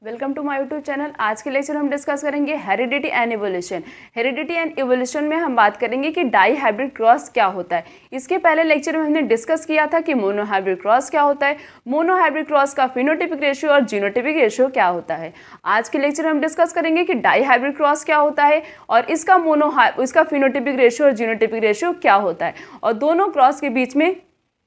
Welcome to my YouTube channel. आज के lecture हम डिस्कस करेंगे heredity and evolution. Heredity and evolution में हम बात करेंगे कि डाई हाइब्रिड क्रॉस क्या होता है। इसके पहले लेक्चर में हमने डिस्कस किया था कि मोनो हाइब्रिड क्रॉस क्या होता है, मोनो हाइब्रिड क्रॉस का फिनोटिपिक रेशियो और जीनोटिपिक रेशियो क्या होता है। आज के लेक्चर में हम डिस्कस करेंगे कि डाई हाइब्रिड क्रॉस क्या होता है और इसका फिनोटिपिक रेशियो और जीनोटिपिक रेशियो क्या होता है और दोनों क्रॉस के बीच में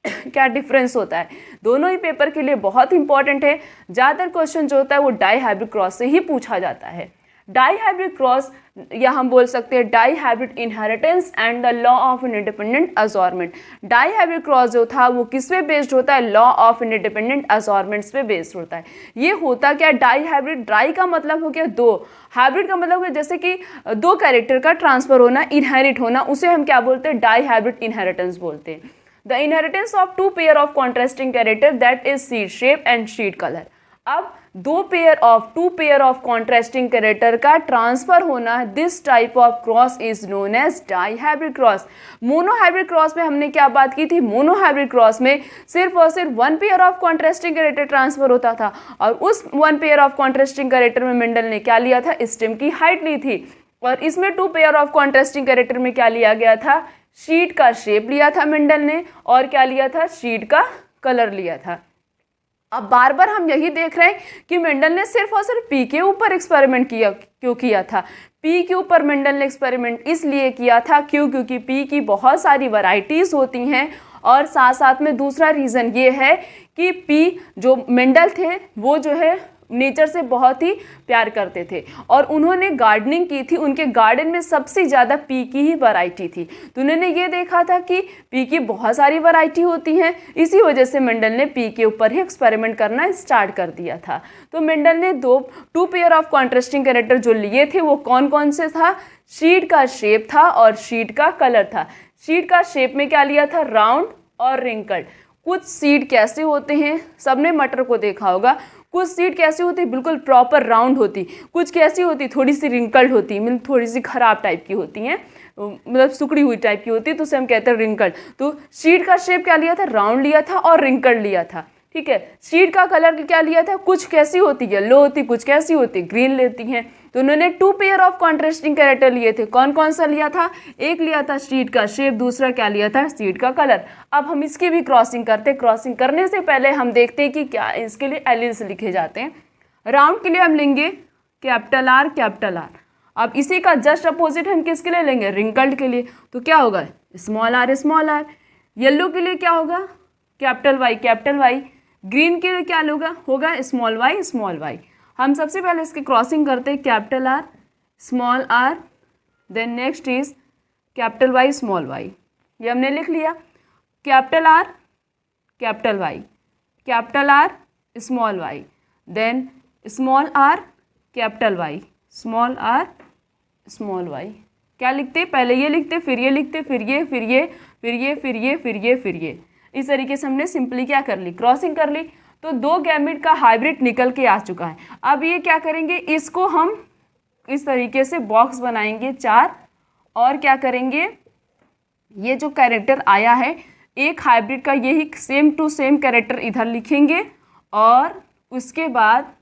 क्या डिफरेंस होता है। दोनों ही पेपर के लिए बहुत इंपॉर्टेंट है। ज़्यादातर क्वेश्चन जो होता है वो डाई हाइब्रिड क्रॉस से ही पूछा जाता है। डाई हाइब्रिड क्रॉस या हम बोल सकते हैं dihybrid inheritance and the law of independent assortment. Dihybrid cross जो था वो किस पे बेस्ड होता है, लॉ ऑफ इंडिपेंडेंट अजॉर्मेंट्स पे बेस्ड होता है। ये होता क्या, डाई हाइब्रिड, डाई का मतलब हो गया दो, हाइब्रिड का मतलब है जैसे कि दो कैरेक्टर का ट्रांसफर होना, इनहेरिट होना, उसे हम क्या बोलते हैं, डाई हाइब्रिड इनहेरिटेंस बोलते हैं। The inheritance of two pair of contrasting character that is seed shape and seed color। अब two pair of contrasting character का ट्रांसफर होना, this type of cross is known as dihybrid cross. Monohybrid cross में हमने क्या बात की थी, mono hybrid cross में सिर्फ और सिर्फ one pair of contrasting character transfer होता था और उस one pair of contrasting character में मेंडल ने क्या लिया था, स्टेम की हाइट ली थी। और इसमें two pair of contrasting character में क्या लिया गया था, शीट का शेप लिया था मेंडल ने और क्या लिया था, शीट का कलर लिया था। अब बार बार हम यही देख रहे हैं कि मेंडल ने सिर्फ और सिर्फ पी के ऊपर एक्सपेरिमेंट क्यों किया था। पी के ऊपर मेंडल ने एक्सपेरिमेंट इसलिए किया था क्योंकि पी की बहुत सारी वैरायटीज होती हैं और साथ साथ में दूसरा रीज़न ये है कि पी जो मेंडल थे वो जो है नेचर से बहुत ही प्यार करते थे और उन्होंने गार्डनिंग की थी, उनके गार्डन में सबसे ज़्यादा पी की ही वैरायटी थी। तो उन्होंने ये देखा था कि पी की बहुत सारी वैरायटी होती हैं, इसी वजह से मेंडल ने पी के ऊपर ही एक्सपेरिमेंट करना स्टार्ट कर दिया था। तो मेंडल ने two pair of contrasting character जो लिए थे वो कौन कौन से था, शीट का शेप था और शीट का कलर था। शीट का शेप में क्या लिया था, राउंड और रिंकल्ड। कुछ सीड कैसे होते हैं, सबने मटर को देखा होगा, कुछ सीड कैसी होती, बिल्कुल प्रॉपर राउंड होती, कुछ कैसी होती, थोड़ी सी रिंकल्ड होती, मतलब थोड़ी सी खराब टाइप की होती हैं, मतलब सुकड़ी हुई टाइप की होती है, तो उसे हम कहते हैं रिंकल्ड। तो सीड का शेप क्या लिया था, राउंड लिया था और रिंकल्ड लिया था। ठीक है, सीड का कलर क्या लिया था, कुछ कैसी होती, येलो होती, कुछ कैसी होती, ग्रीन लेती हैं। तो उन्होंने two pair of contrasting character लिए थे। कौन कौन सा लिया था, एक लिया था सीड का शेप, दूसरा क्या लिया था, सीड का कलर। अब हम इसकी भी क्रॉसिंग करते हैं। क्रॉसिंग करने से पहले हम देखते हैं कि क्या इसके लिए एलिल्स लिखे जाते हैं। राउंड के लिए हम लेंगे कैपिटल आर कैपिटल आर। अब इसी का जस्ट अपोजिट हम किसके लिए लेंगे, रिंकल्ड के लिए। तो क्या होगा, small R small R. Yellow के लिए क्या होगा, capital Y capital Y. Green के लिए क्या होगा स्मॉल वाई। हम सबसे पहले इसकी क्रॉसिंग करते हैं, capital R small R, then next is capital Y small Y. ये हमने लिख लिया, capital R capital Y, capital R small Y, then small R capital Y, small R small Y. क्या लिखते, पहले ये लिखते, फिर ये लिखते, फिर ये, फिर ये, फिर ये, फिर ये, फिर ये, फिर ये। इस तरीके से हमने सिंपली क्या कर ली, क्रॉसिंग कर ली। तो दो गैमेट का हाइब्रिड निकल के आ चुका है। अब ये क्या करेंगे, इसको हम इस तरीके से बॉक्स बनाएंगे चार और क्या करेंगे, ये जो कैरेक्टर आया है एक हाइब्रिड का, यही सेम टू सेम कैरेक्टर इधर लिखेंगे और उसके बाद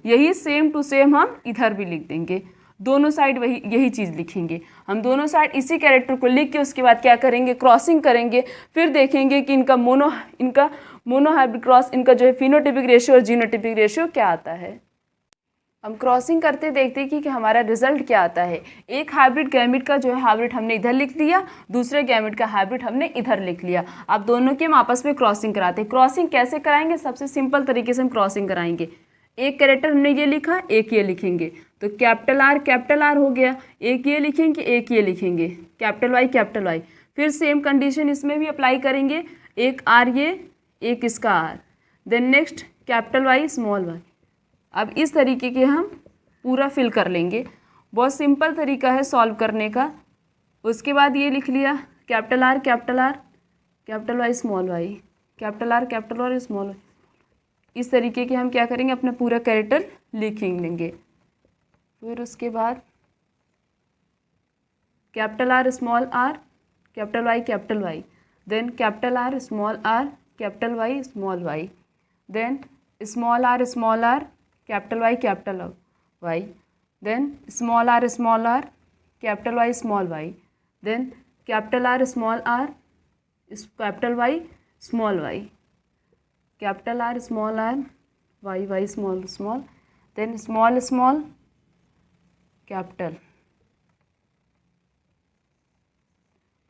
यही सेम टू सेम हम इधर भी लिख देंगे। दोनों साइड यही चीज़ लिखेंगे हम, दोनों साइड इसी कैरेक्टर को लिख के उसके बाद क्या करेंगे, क्रॉसिंग करेंगे। फिर देखेंगे कि इनका मोनो हाइब्रिड क्रॉस, इनका जो है फिनोटिपिक रेशियो और जीनोटिपिक रेशियो क्या आता है। हम क्रॉसिंग करते देखते हैं कि हमारा रिजल्ट क्या आता है। एक हाइब्रिड गैमेट का जो है हाइब्रिड हमने इधर लिख लिया, दूसरे गैमेट का हाइब्रिड हमने इधर लिख लिया। अब दोनों की हम आपस में क्रॉसिंग कराते हैं। क्रॉसिंग कैसे कराएंगे, सबसे सिंपल तरीके से हम क्रॉसिंग कराएंगे। एक कैरेक्टर हमने ये लिखा, एक ये लिखेंगे, तो कैपिटल आर हो गया, एक ये लिखेंगे, एक ये लिखेंगे, कैपिटल वाई। फिर सेम कंडीशन इसमें भी अप्लाई करेंगे, एक आर ये, एक इसका R, then next capital Y small Y. अब इस तरीके के हम पूरा फिल कर लेंगे। बहुत सिंपल तरीका है सॉल्व करने का। उसके बाद ये लिख लिया, capital R capital Y small Y, capital R small Y. इस तरीके के हम क्या करेंगे, अपना पूरा कैरेक्टर लिख लेंगे। फिर उसके बाद capital R small R capital Y, then capital R capital Y small Y, then small R capital Y, then small R, capital Y, then capital R, capital Y, capital R, Y, small, then small capital.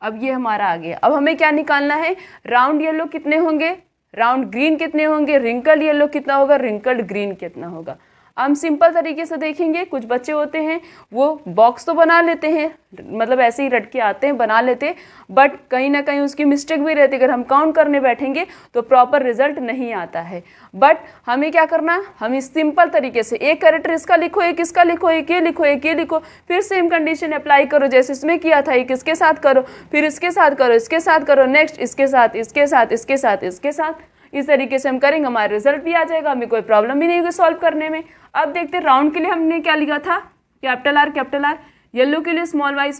अब ये हमारा आ गया। अब हमें क्या निकालना है, round yellow कितने होंगे, राउंड ग्रीन कितने होंगे, रिंकल येलो कितना होगा, रिंकल्ड ग्रीन कितना होगा। हम सिंपल तरीके से देखेंगे, कुछ बच्चे होते हैं वो बॉक्स तो बना लेते हैं, मतलब ऐसे ही रट के आते हैं, बना लेते हैं, बट कहीं ना कहीं उसकी मिस्टेक भी रहती है। अगर हम काउंट करने बैठेंगे तो प्रॉपर रिजल्ट नहीं आता है। बट हमें क्या करना, हम इस सिंपल तरीके से एक कैरेक्टर इसका लिखो, एक इसका लिखो, एक ये लिखो, एक ये लिखो, फिर सेम कंडीशन अप्लाई करो जैसे इसमें किया था, एक इसके साथ करो, फिर इसके साथ करो, इसके साथ करो, नेक्स्ट इसके साथ, इसके साथ, इसके साथ, इसके साथ, इस तरीके से हम करेंगे, हमारा रिजल्ट भी आ जाएगा, हमें कोई प्रॉब्लम भी नहीं होगी सॉल्व करने में। अब देखते हैं राउंड के लिए हमने क्या लिखा था, कैपिटल आर, येलो के लिए स्मॉल वाई,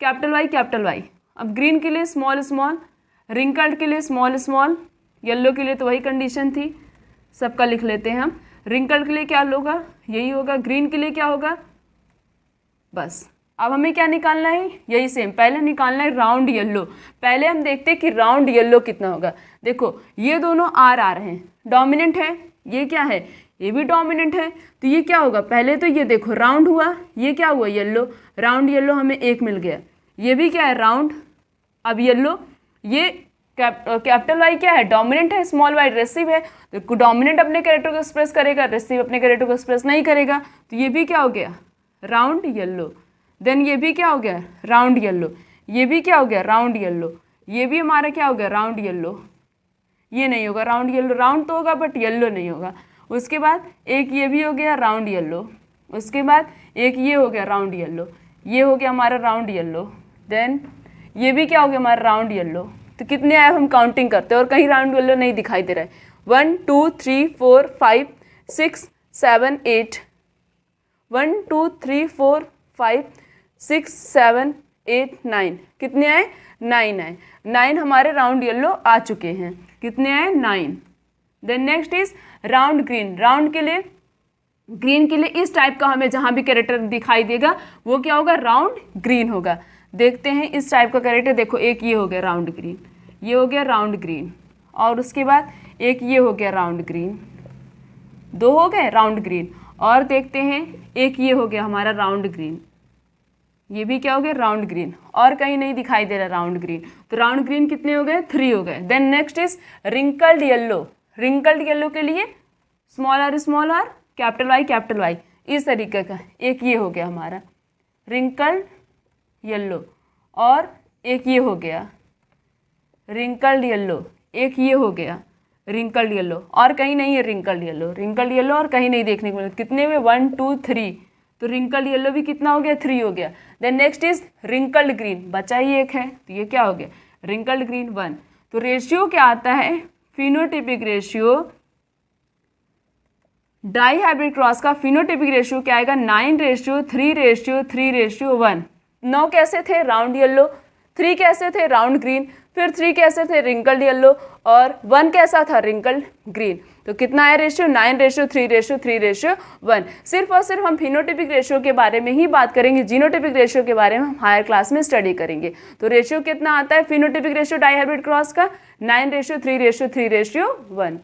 कैपिटल वाई। अब ग्रीन के लिए स्मॉल, रिंकल्ड के लिए स्मॉल, येलो के लिए तो वही कंडीशन थी, सबका लिख लेते हैं हम। रिंकल्ड के लिए क्या होगा, यही होगा, ग्रीन के लिए क्या होगा, बस। अब हमें क्या निकालना है, यही सेम, पहले निकालना है राउंड येलो। पहले हम देखते हैं कि राउंड येलो कितना होगा। देखो ये दोनों आर हैं, डोमिनेंट है, ये क्या है, ये भी डोमिनेंट है, तो ये क्या होगा, पहले तो ये देखो राउंड हुआ, ये क्या हुआ, येलो, राउंड येलो हमें एक मिल गया, ये भी क्या है राउंड, अब येलो, ये कैपिटल वाई क्या है, डोमिनेंट है, स्मॉल वाई रेसिव है, तो डोमिनेंट अपने कैरेक्टर को एक्सप्रेस करेगा, रेसिव अपने कैरेक्टर को एक्सप्रेस नहीं करेगा, तो ये भी क्या हो गया, राउंड येलो। देन ये भी क्या हो गया, राउंड येलो, ये भी क्या हो गया, राउंड येलो, ये भी हमारा क्या हो गया, राउंड येलो। ये नहीं होगा राउंड येलो, राउंड तो होगा बट येलो नहीं होगा। उसके बाद एक ये भी हो गया राउंड येलो, उसके बाद एक ये हो गया राउंड येलो, ये हो गया हमारा राउंड येलो, देन ये भी क्या हो गया हमारा राउंड येलो। तो कितने आए हम काउंटिंग करते हैं और कहीं राउंड येलो नहीं दिखाई दे रहा है। 1 2 3 4 5 6 7 8, 1 2 3 4 5 6 7 8 9, कितने आए, 9 आए, 9 हमारे राउंड येलो आ चुके हैं। कितने आए, 9। Then next is round green. Round के लिए, ग्रीन के लिए इस टाइप का हमें जहाँ भी कैरेक्टर दिखाई देगा वो क्या होगा, राउंड ग्रीन होगा। देखते हैं इस टाइप का कैरेक्टर, देखो एक ये हो गया राउंड ग्रीन, ये हो गया राउंड ग्रीन, और उसके बाद एक ये हो गया राउंड ग्रीन, दो हो गए राउंड ग्रीन, और देखते हैं एक ये हो गया हमारा राउंड ग्रीन, ये भी क्या हो गया राउंड ग्रीन, और कहीं नहीं दिखाई दे रहा राउंड ग्रीन। तो राउंड ग्रीन कितने हो गए, 3 हो गए। Then next is wrinkled yellow. Wrinkled yellow के लिए स्मॉल आर, कैपिटल वाई, इस तरीके का एक ये हो गया हमारा रिंकल्ड येलो, और एक ये हो गया रिंकल्ड येलो, एक ये हो गया रिंकल्ड येलो, और कहीं नहीं है रिंकल्ड येलो, और कहीं नहीं देखने को मिलता। कितने हुए, 1 2 3, तो रिंकल्ड येलो भी कितना हो गया, 3 हो गया। Then next is wrinkled green, बचा ही एक है, तो ये क्या हो गया, रिंकल्ड ग्रीन 1। तो रेशियो क्या आता है, phenotypic ratio, dihybrid cross का फिनोटिपिक रेशियो क्या आएगा, 9:3:3:1। 9 कैसे थे, राउंड येलो, 3 कैसे थे, राउंड ग्रीन, फिर 3 कैसे थे, रिंकल्ड येलो, और 1 कैसा था, रिंकल्ड ग्रीन। तो कितना आया रेशियो, 9:3:3:1। सिर्फ और सिर्फ हम फिनोटिपिक रेशियो के बारे में ही बात करेंगे, जीनोटिपिक रेशियो के बारे में हम हायर क्लास में स्टडी करेंगे। तो रेशियो कितना आता है phenotypic ratio dihybrid cross का, 9:3:3:1।